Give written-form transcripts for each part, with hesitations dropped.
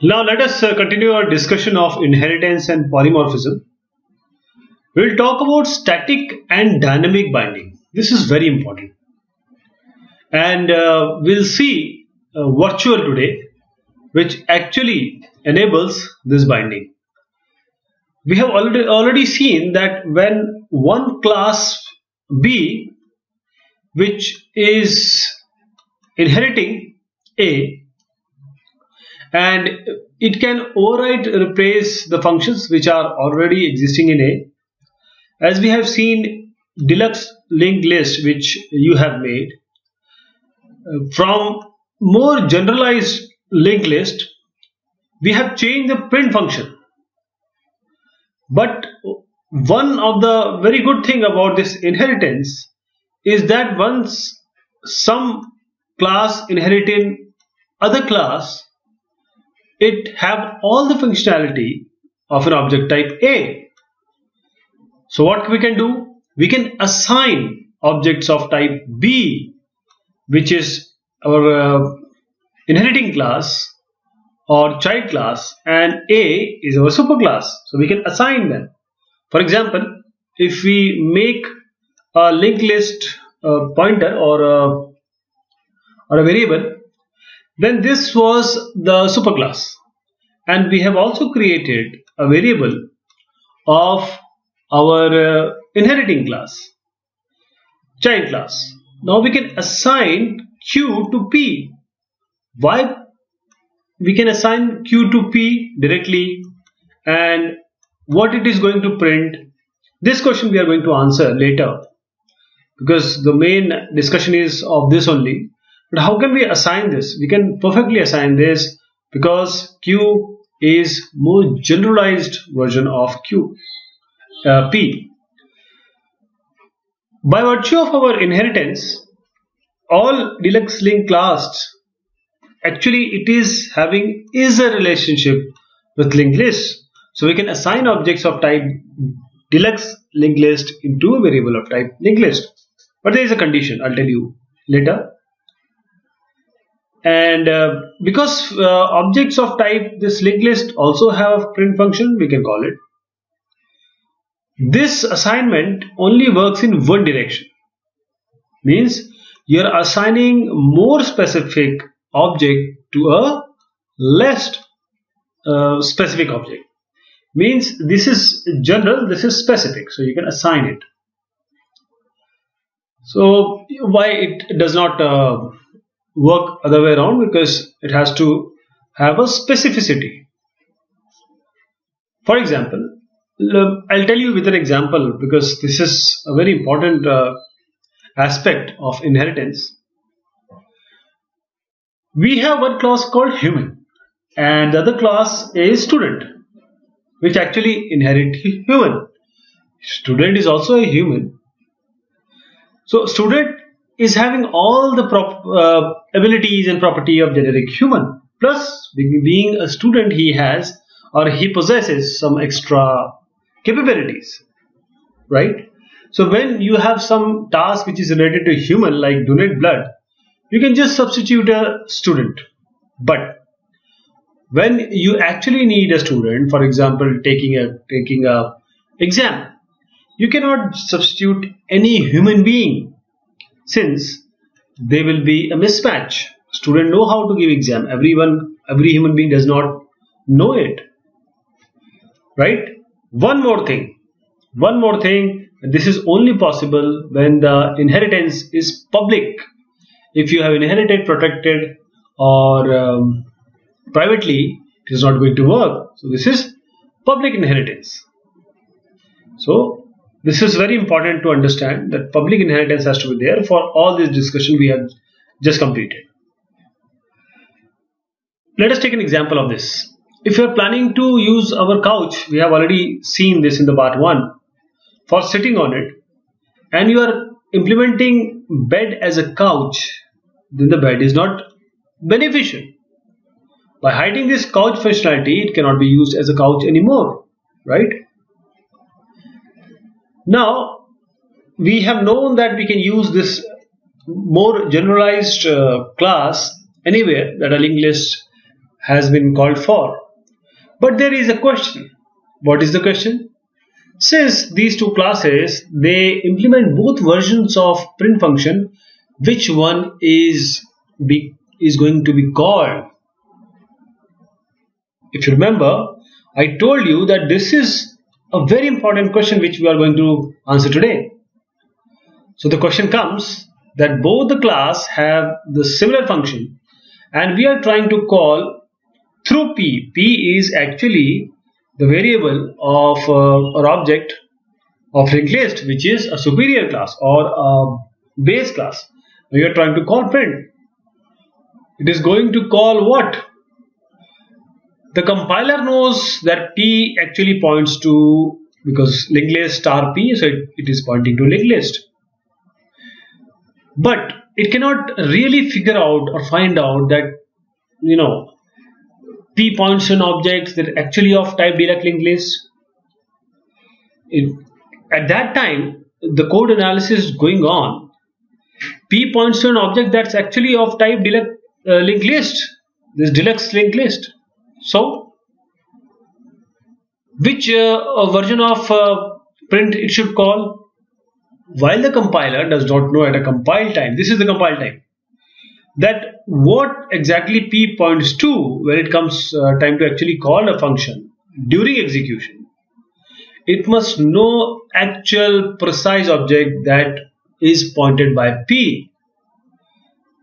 Now let us continue our discussion of inheritance and polymorphism. We will talk about static and dynamic binding. This is very important. And we'll see virtual today, which actually enables this binding. We have already seen that when one class B, which is inheriting A, and it can override replace the functions which are already existing in A, as we have seen deluxe linked list which you have made. From more generalized linked list, we have changed the print function. But one of the very good thing about this inheritance is that once some class inheriting other class, it have all the functionality of an object type A. So what we can do? We can assign objects of type B, which is our inheriting class or child class, and A is our superclass. So we can assign them. For example, if we make a linked list pointer or a variable, then this was the superclass, and we have also created a variable of our inheriting class, child class. Now we can assign Q to P. Why we can assign Q to P directly, and what it is going to print? This question we are going to answer later, because the main discussion is of this only. But how can we assign this? We can perfectly assign this because Q is more generalized version of P. By virtue of our inheritance, all deluxe linked class actually it is having a relationship with linked list. So we can assign objects of type deluxe linked list into a variable of type linked list. But there is a condition, I'll tell you later. And because objects of type this linked list also have a print function, we can call it. This assignment only works in one direction. Means you are assigning more specific object to a less specific object. Means this is general, this is specific, so you can assign it. So why it does not work other way around? Because it has to have a specificity. For example, I'll tell you with an example, because this is a very important aspect of inheritance. We have one class called human, and the other class is student, which actually inherit human. Student is also a human. So student is having all the abilities and property of generic human. Plus, being a student, he has or he possesses some extra capabilities, right? So when you have some task which is related to human, like donate blood, you can just substitute a student. But when you actually need a student, for example, taking a exam, you cannot substitute any human being, since there will be a mismatch. Student know how to give exam. Every human being does not know it, right? One more thing. This is only possible when the inheritance is public. If you have inherited protected or privately, it is not going to work. So this is public inheritance. So this is very important to understand, that public inheritance has to be there for all this discussion we have just completed. Let us take an example of this. If you are planning to use our couch, we have already seen this in the part 1, for sitting on it, and you are implementing bed as a couch, then the bed is not beneficial. By hiding this couch functionality, it cannot be used as a couch anymore, right? Now, we have known that we can use this more generalized class anywhere, that a linked list has been called for. But there is a question. What is the question? Since these two classes, they implement both versions of print function, which one is going to be called? If you remember, I told you that this is a very important question which we are going to answer today. So the question comes that both the class have the similar function and we are trying to call through P. P is actually the variable of or object of linked list, which is a superior class or a base class. We are trying to call print. It is going to call what? The compiler knows that P actually points to, because linked list star P, so it is pointing to linked list. But it cannot really figure out or find out that, P points to an object that actually of type deluxe linked list. At that time, the code analysis is going on. P points to an object that's actually of type deluxe linked list, this deluxe linked list. So, which version of print it should call? While the compiler does not know at a compile time, this is the compile time, that what exactly P points to when it comes time to actually call a function during execution, it must know actual precise object that is pointed by P,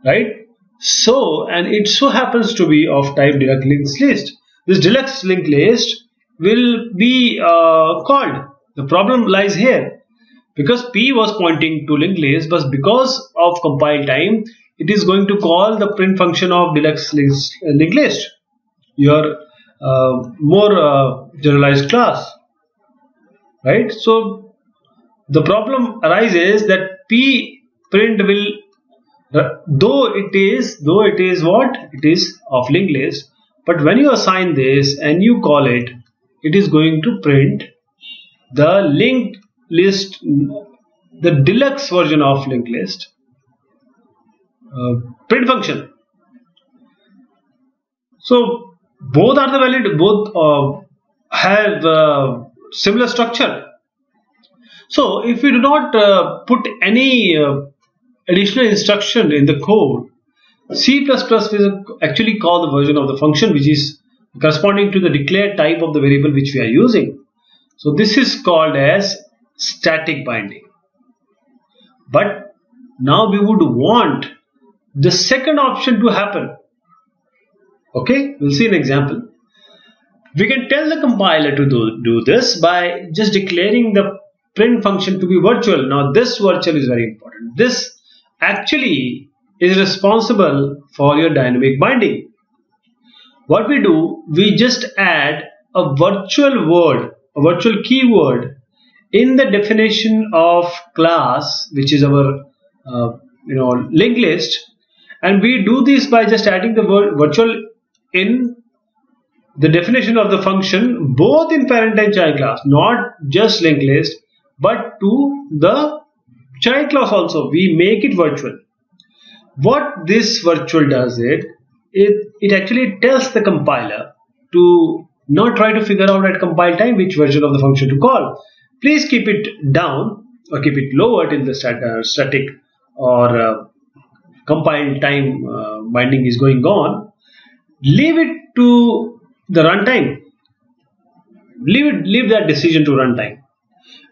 right? So, and it so happens to be of type deluxe linked list. This deluxe linked list will be called. The problem lies here, because P was pointing to linked list, but because of compile time, it is going to call the print function of deluxe linked list, your more generalized class, right? So the problem arises that P print will, though it is what? It is of linked list, but when you assign this and you call it, it is going to print the linked list, the deluxe version of linked list print function. So both are the valid, both have similar structure. So if we do not put any additional instruction in the code, C++ will actually call the version of the function which is corresponding to the declared type of the variable which we are using. So this is called as static binding. But now we would want the second option to happen. Okay, we'll see an example. We can tell the compiler to do this by just declaring the print function to be virtual. Now this virtual is very important. This actually is responsible for your dynamic binding. What we do, we just add a virtual word, a virtual keyword in the definition of class, which is our linked list, and we do this by just adding the word virtual in the definition of the function, both in parent and child class, not just linked list, but to the child class also. We make it virtual. What this virtual does, it actually tells the compiler to not try to figure out at compile time which version of the function to call. Please keep it down or keep it lower till the static or compile time binding is going on. Leave it to the runtime. Leave that decision to runtime.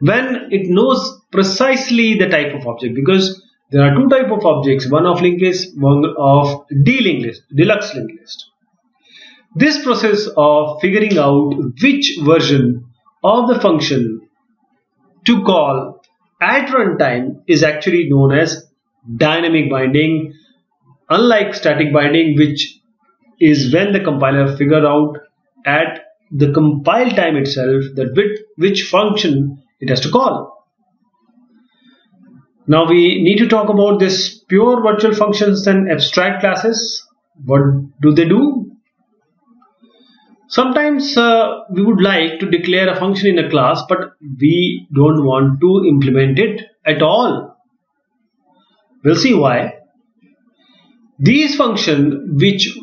When it knows precisely the type of object, because there are two types of objects, one of linked list, one of deluxe linked list. This process of figuring out which version of the function to call at runtime is actually known as dynamic binding, unlike static binding, which is when the compiler figures out at the compile time itself that which function it has to call. Now we need to talk about this pure virtual functions and abstract classes. What do they do? Sometimes we would like to declare a function in a class, but we don't want to implement it at all. We'll see why. These functions which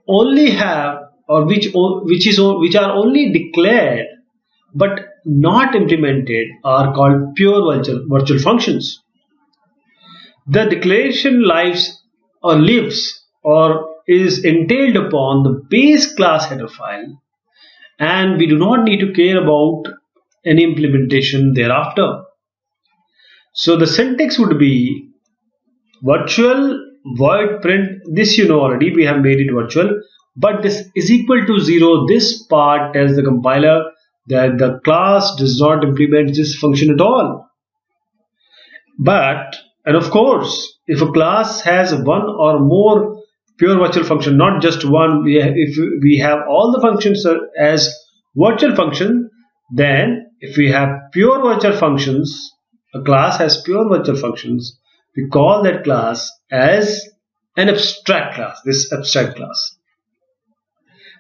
only have, or which are only declared but not implemented, are called pure virtual functions. The declaration lives or is entailed upon the base class header file, and we do not need to care about any implementation thereafter. So the syntax would be virtual void print. This you know already, we have made it virtual, but this is equal to 0. This part tells the compiler that the class does not implement this function at all. And of course, if a class has one or more pure virtual function, not just one, if we have all the functions as virtual function, then if we have pure virtual functions, a class has pure virtual functions, we call that class as an abstract class, this abstract class.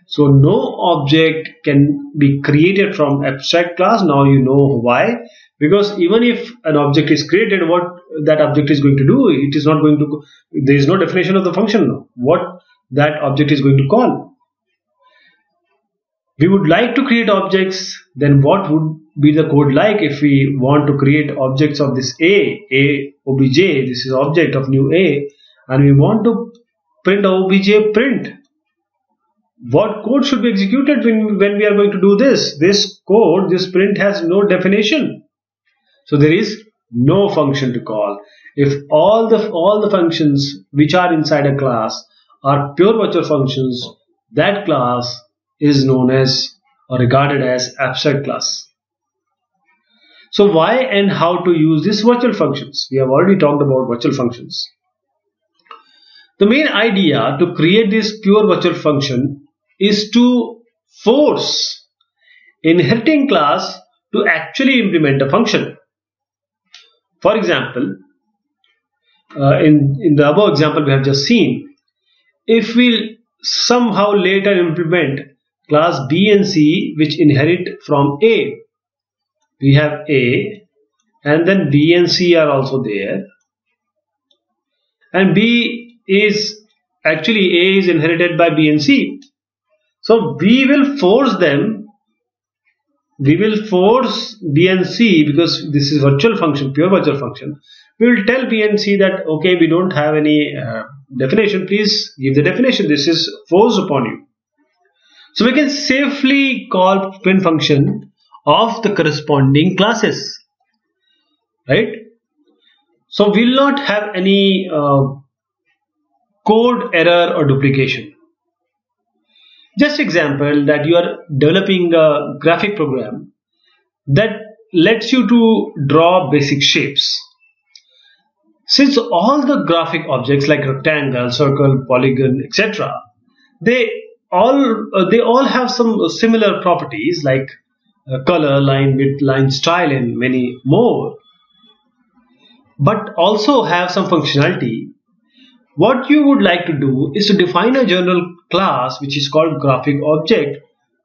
So no object can be created from abstract class. Now you know why. Because even if an object is created, what that object is going to do, it is not going to, there is no definition of the function, what that object is going to call. We would like to create objects, then what would be the code like if we want to create objects of this A obj, this is object of new A, and we want to print obj print. What code should be executed when we are going to do this? This code, this print has no definition. So there is no function to call. If all the functions which are inside a class are pure virtual functions, that class is known as or regarded as abstract class. So why and how to use these virtual functions? We have already talked about virtual functions. The main idea to create this pure virtual function is to force inheriting class to actually implement a function. For example, in the above example we have just seen, if we somehow later implement class B and C which inherit from A, we have A and then B and C are also there, and B is actually A is inherited by B and C. So we will force them, we will force B and C, because this is virtual function, pure virtual function. We will tell B and C that okay, we don't have any definition, please give the definition, this is forced upon you. So we can safely call print function of the corresponding classes, right? So we will not have any code error or duplication. Just example that you are developing a graphic program that lets you to draw basic shapes. Since all the graphic objects like rectangle, circle, polygon, etc., they all have some similar properties like color, line width, line style, and many more, but also have some functionality. What you would like to do is to define a general class which is called graphic object,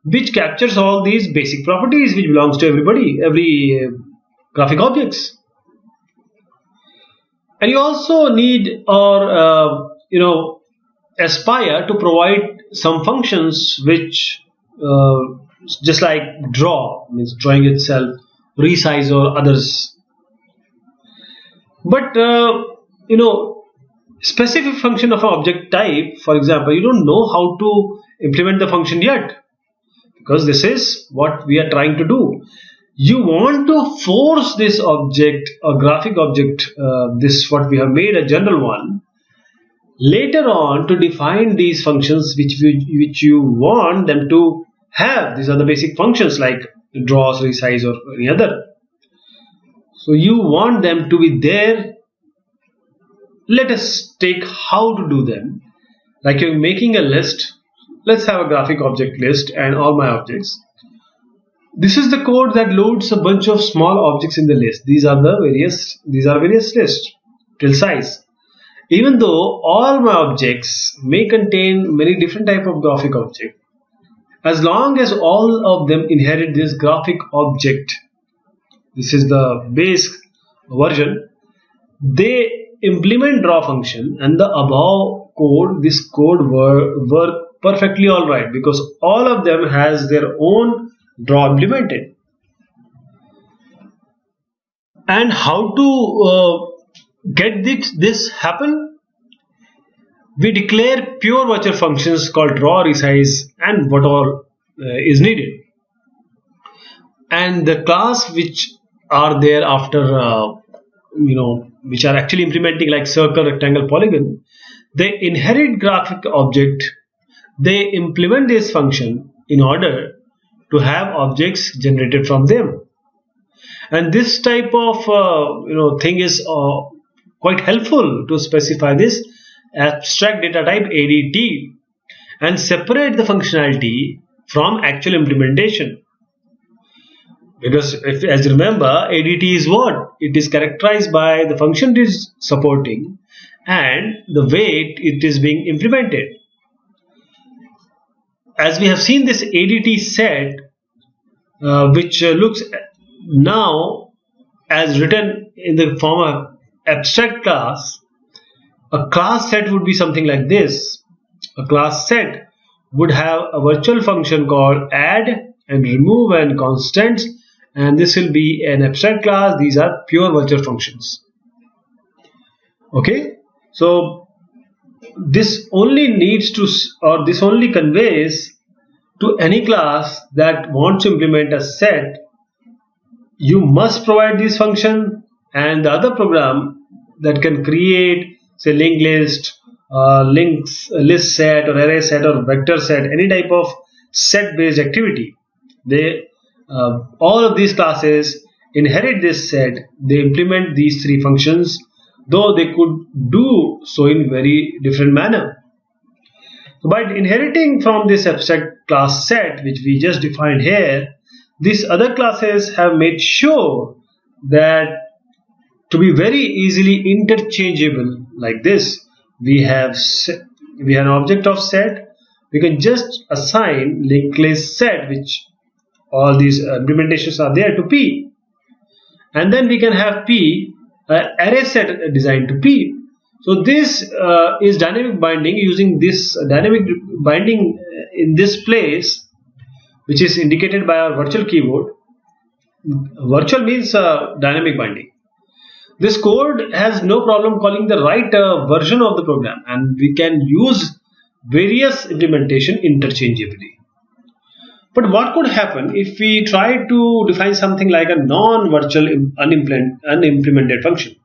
which captures all these basic properties which belongs to every graphic objects. And you also need or aspire to provide some functions which just like draw, means drawing itself, resize or others. But specific function of an object type, for example, you don't know how to implement the function yet, because this is what we are trying to do. You want to force this object or graphic object, this what we have made a general one, later on to define these functions which you want them to have. These are the basic functions like draw, resize or any other. So you want them to be there. Let us take how to do them. Like you're making a list. Let's have a graphic object list and all my objects. This is the code that loads a bunch of small objects in the list. These are various lists till size. Even though all my objects may contain many different type of graphic object, as long as all of them inherit this graphic object, this is the base version, they implement draw function, and the above code, this code work perfectly alright, because all of them has their own draw implemented. And how to get this happen? We declare pure virtual functions called draw, resize, and what all is needed. And the class which are there after, which are actually implementing like circle, rectangle, polygon, they inherit graphic object. They implement this function in order to have objects generated from them. And this type of thing is quite helpful to specify this abstract data type ADT and separate the functionality from actual implementation. Because as you remember, ADT is what? It is characterized by the function it is supporting and the way it is being implemented. As we have seen this ADT set, which looks now as written in the form of abstract class, a class set would be something like this. A class set would have a virtual function called add and remove and constants, and this will be an abstract class. These are pure virtual functions. Okay, so this only needs to, or this only conveys to any class that wants to implement a set. You must provide this function, and the other program that can create, say, linked list, list set, or array set, or vector set, any type of set based activity, they all of these classes inherit this set. They implement these three functions, though they could do so in very different manner. So by inheriting from this abstract class set which we just defined here, these other classes have made sure that to be very easily interchangeable like this. We have an object of set. We can just assign linked list set, which all these implementations are there, to P, and then we can have P array set designed to P. So this is dynamic binding. Using this dynamic binding in this place, which is indicated by our virtual keyword. Virtual means dynamic binding. This code has no problem calling the right version of the program, and we can use various implementation interchangeably. But what could happen if we try to define something like a non-virtual unimplemented function?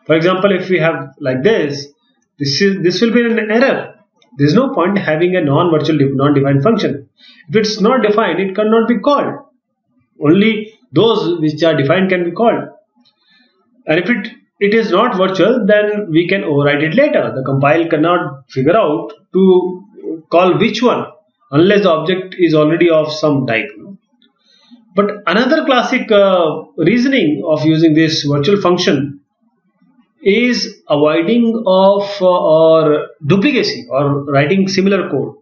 For example, if we have like this will be an error. There is no point having a non-virtual non-defined function. If it's not defined, it cannot be called. Only those which are defined can be called. And if it is not virtual, then we can override it later. The compile cannot figure out to call which one, unless the object is already of some type. But another classic reasoning of using this virtual function is avoiding of or duplicacy or writing similar code.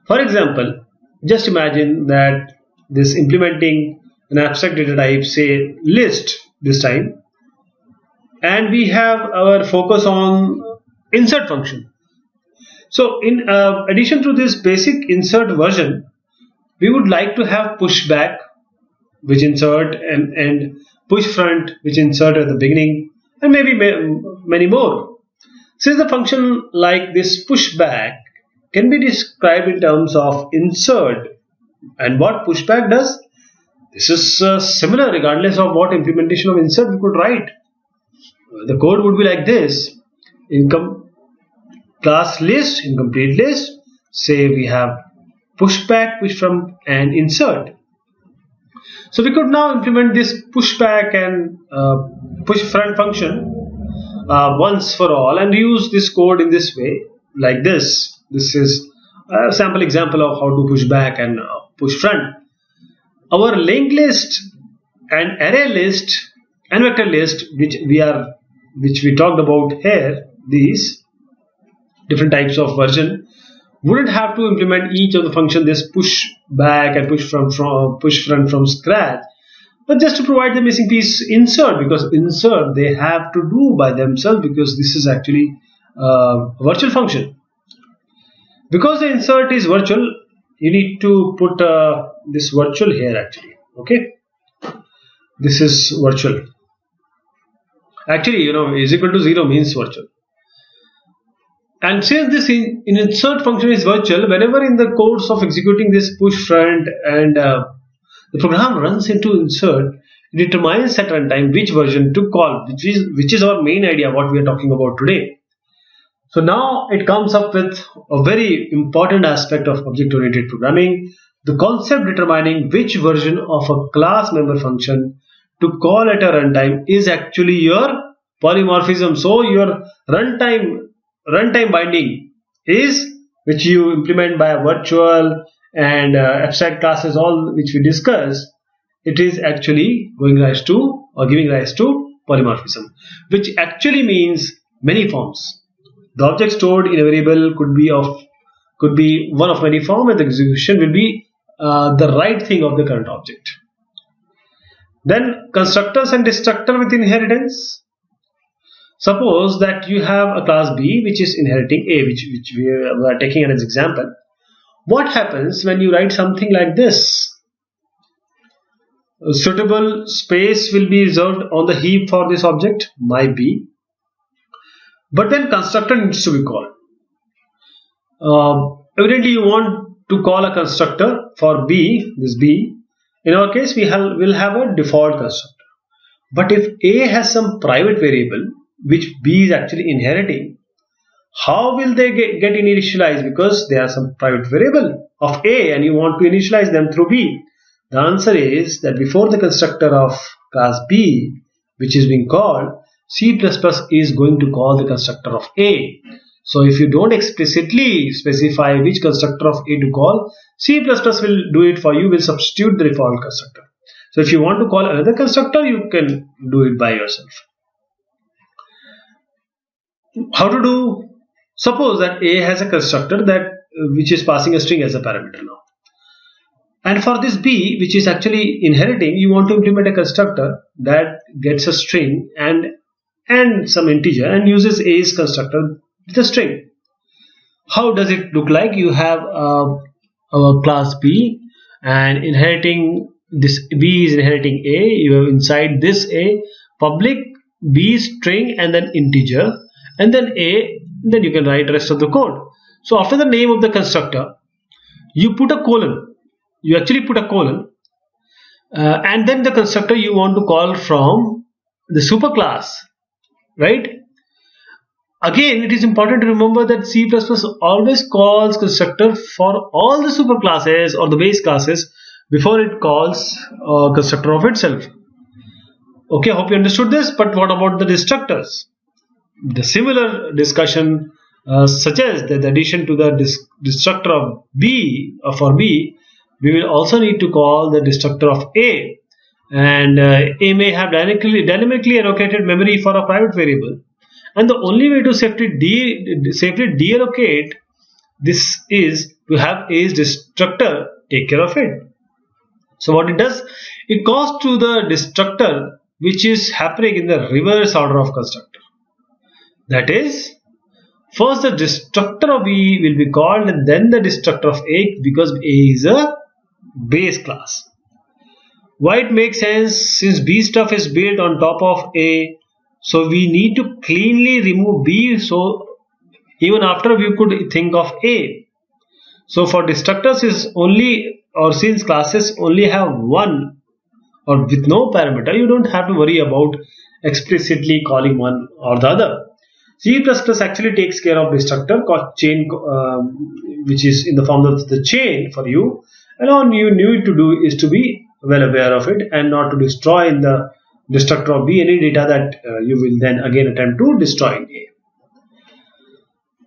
For example, just imagine that this implementing an abstract data type, say list this time, and we have our focus on insert function. So in addition to this basic insert version, we would like to have pushback, which insert, and push front, which insert at the beginning, and maybe many more. Since the function like this pushback can be described in terms of insert, and what pushback does, this is similar regardless of what implementation of insert we could write. The code would be like this: class list, incomplete list, say we have pushback, push from, and insert. So we could now implement this pushback and push front function once for all, and use this code in this way, like this. This is a sample example of how to push back and push front. Our linked list and array list and vector list, which we talked about here, these different types of version, wouldn't have to implement each of the function, this push back and push front from scratch, but just to provide the missing piece insert, because insert they have to do by themselves, because this is actually a virtual function. Because the insert is virtual, you need to put this virtual here actually. Okay, this is virtual. Actually, is equal to 0 means virtual. And since this insert function is virtual, whenever in the course of executing this push front and the program runs into insert, it determines at runtime which version to call, which is our main idea what we are talking about today. So now it comes up with a very important aspect of object-oriented programming, the concept determining which version of a class member function to call at a runtime is actually your polymorphism. So your runtime binding is which you implement by a virtual and abstract classes, all which we discussed. It is actually giving rise to polymorphism, which actually means many forms. The object stored in a variable could be one of many forms, and the execution will be the right thing of the current object. Then constructors and destructor with inheritance. Suppose that you have a class B which is inheriting A, which we are taking as example. What happens when you write something like this? A suitable space will be reserved on the heap for this object, my B. But then constructor needs to be called. Evidently, you want to call a constructor for B, this B. In our case, will have a default constructor. But if A has some private variable which B is actually inheriting, how will they get initialized? Because they are some private variable of A and you want to initialize them through B. The answer is that before the constructor of class B, which is being called, C++ is going to call the constructor of A. So if you don't explicitly specify which constructor of A to call, C++ will do it for you, will substitute the default constructor. So if you want to call another constructor, you can do it by yourself. How to do? Suppose that A has a constructor which is passing a string as a parameter now. And for this B, which is actually inheriting, you want to implement a constructor that gets a string and some integer and uses A's constructor with a string. How does it look like? You have a class B and inheriting this B is inheriting A. You have inside this A public B string and then integer and then A. Then you can write the rest of the code. So after the name of the constructor, you put a colon. You actually put a colon and then the constructor you want to call from the superclass, right? Again, it is important to remember that C++ always calls constructor for all the superclasses or the base classes before it calls constructor of itself. Okay, I hope you understood this. But what about the destructors? The similar discussion suggests that the addition to the destructor of B for B, we will also need to call the destructor of A, and A may have dynamically allocated memory for a private variable, and the only way to safely deallocate this is to have A's destructor take care of it. So what it does, it calls to the destructor which is happening in the reverse order of constructor. That is, first the destructor of B will be called and then the destructor of A, because A is a base class. Why it makes sense? Since B stuff is built on top of A, so we need to cleanly remove B, so even after we could think of A. So for destructors is only, or since classes only have one or with no parameter, you don't have to worry about explicitly calling one or the other. C++ actually takes care of destructor called chain, which is in the form of the chain for you, and all you need to do is to be well aware of it and not to destroy in the destructor of B any data that you will then again attempt to destroy in A.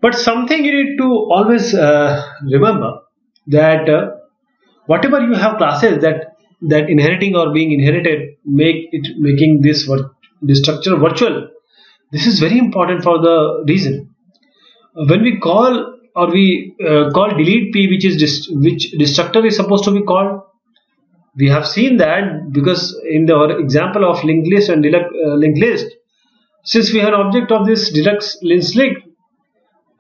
But something you need to always remember that whatever you have classes that inheriting or being inherited, making this destructure virtual. This is very important for the reason when we call or we call delete P, which destructor is supposed to be called. We have seen that because in our example of linked list and deluxe linked list, since we have an object of this deluxe linked list,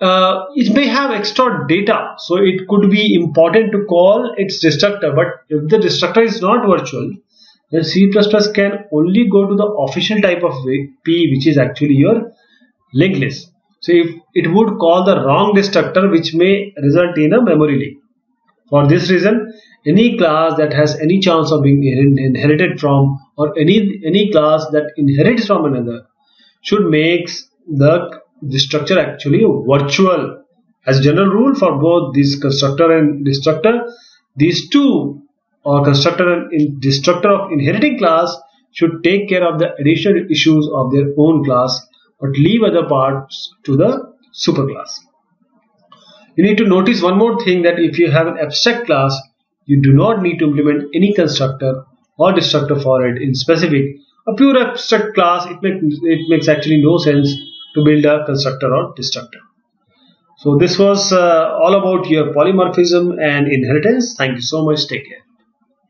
it may have extra data, so it could be important to call its destructor. But if the destructor is not virtual, then C++ can only go to the official type of P, which is actually your linked list. So if it would call the wrong destructor, which may result in a memory leak. For this reason, any class that has any chance of being inherited from, or any class that inherits from another, should make the structure actually virtual. As a general rule for both this constructor and destructor, these two, or constructor and destructor of inheriting class, should take care of the additional issues of their own class, but leave other parts to the superclass. You need to notice one more thing, that if you have an abstract class, you do not need to implement any constructor or destructor for it in specific. A pure abstract class, it makes actually no sense to build a constructor or destructor. So this was all about your polymorphism and inheritance. Thank you so much. Take care.